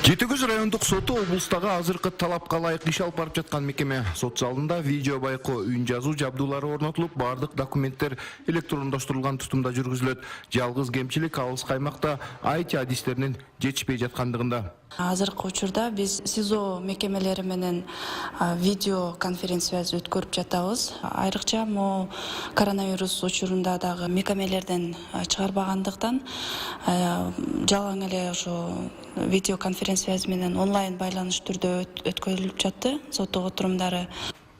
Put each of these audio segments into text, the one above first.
Жетігүз райондық соты облыстағы азыркы талапка ылайык иш алып барып жаткан мекеме. Сот залында видео байкоо, үн жазуу жабдуулары орнотулуп, бардык документтер электрондоштурулган тутумда жүргүзүлөт. Жалгыз кемчилик алыс каймакта IT адистеринин жетишпей жаткандыгында. Азыркы учурда биз СИЗО мекемелери менен видео конференция өткөрүп жатабыз. Айрыкча могу коронавирус учурунда дагы мекемелерден чыгарбагандыктан жалаң эле ошо видео конференция менен онлайн байланыш түрдө өткөрүлүп жатты соттук отурумдары.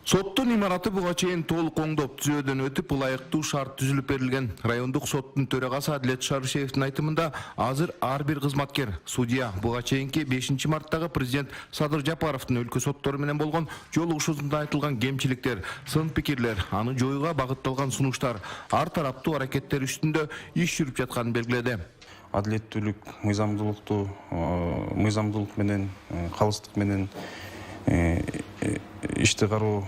Соттун имараты буга чейин толук оңдоп түзөөдөн өтүп, ылайыктуу шарт түзүлүп берилген. Райондук соттун төрагасы Адилет Шарышевдин айтымында, азыр ар бир кызматкер, судья буга чейинки 5 марттагы президент Садыр Жапаровдун өлкө соттору менен болгон жолугушуусунда айтылган кемчиликтер, сын пикирлер, аны жоюуга багытталган сунуштар, ар тараптуу аракеттер үстүндө иш жүрүп жатканын белгиледи. Адилеттүүлүк, мыйзамдуулук менен, калыстык менен ишти кароо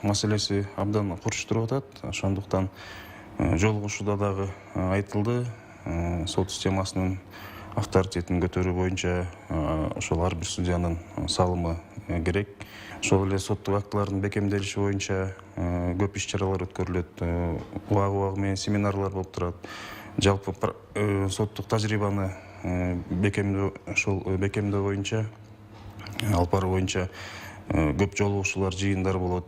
маселеси абдан курчтуруп атат. Ошондуктан жолугушууда дагы айтылды, сот системасынын авторитетин көтөрүү боюнча ошол ар бир судьянын салымы керек. Ошол эле соттук актылардын бекемделиши боюнча көп иш-чаралар өткөрүлөт, убагы менен семинарлар болуп турат. Жалпы соттук тажрыйбаны бекемдөө боюнча, алып баруу боюнча көп жолугушуулар, жыйындар болот.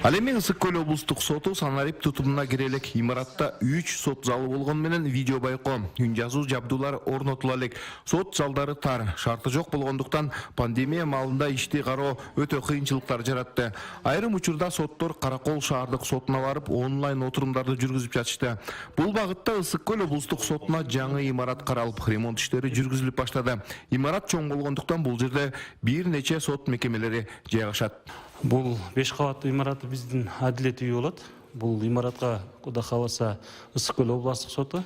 Ал эми Ысык Көл облустук соту Санарип тутумуна кире элек имаратта 3 сот залы болгон менен видео байкоо, үн жазуу жабдуулары орнотула элек. Сот залдары тар, шарты жок болгондуктан пандемия маалында ишти кароо өтө кыйынчылыктар жаратты. Айрым учурда соттор Каракол шаардык сотуна барып онлайн отурумдарды жүргүзүп жатышты. Бул багытта Ысык Көл облустук сотуна жаңы имарат каралып, ремонт иштери жүргүзүлүп баштады. Имарат чоң болгондуктан бул жерде бир нече сот мекемелери жайгашат. Бул 5 кабаттуу имараты биздин адилет үйү болот. Бул имаратка Куда кааласа Ысык Көл областык соту,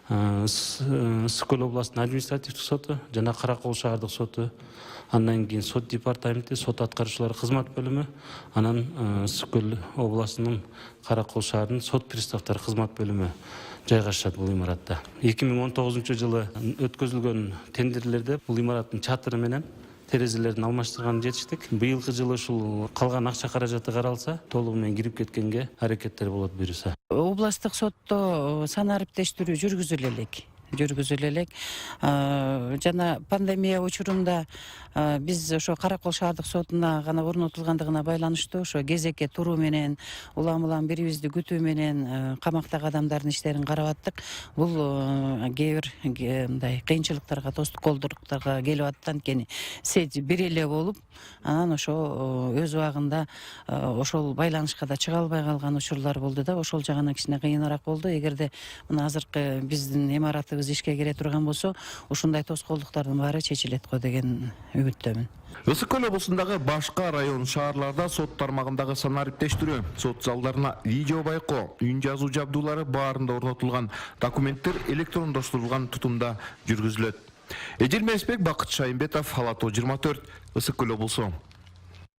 Ысык Көл областынын административдик соту жана Каракол шаардык соту, андан кийин сот департаменти, сот аткаруучулар кызмат бөлүмү, анан Ысык Көл областынын Каракол шаарынын сот приставтары кызмат бөлүмү жайгашат бул имаратта. 2019-жылы өткөзүлгөн тендерлерде бул имараттын чатыры менен терезелердин алмаштырганын жетиштик. Быйылкы жылы ушул калган акча каражаты каралса, толугу менен кирип кеткенге аракеттер болот буюрса. Областык сотто санариптештирүү жүргүзүлө элек. Жана пандемия учурунда биз ошо Каракол шаардык сотуна гана орнотулгандыгына байланыштуу ошо кезекке туруу менен, улам бирибизди күтүү менен камактагы адамдардын иштерин карап аттык. Бул кээ бир мындай кыйынчылыктарга, тосткоолдуктарга келип атты, анткени бир эле болуп, анан ошо өз убагында ошол байланышка да чыга албай калган учурлар болду да, ошол жагынан кичине кыйыныраак болду. Эгерде мына азыркы биздин имаратыбыз ишке кире турган болсо, ушундай тоскоолдуктардын баары чечилет го деген үмүттөмүн. Ысык Көл облусундагы башка район шаарларда сот тармагындагы санариптештирүү, сот залдарына видео байкоо, үн жазуу жабдуулары баарында орнотулган, документтер электрондоштурулган тутумда жүргүзүлөт. Эжил Месбек, Бакыт Шайымбетов, Ала Тоо 24, Ысык Көл облусу.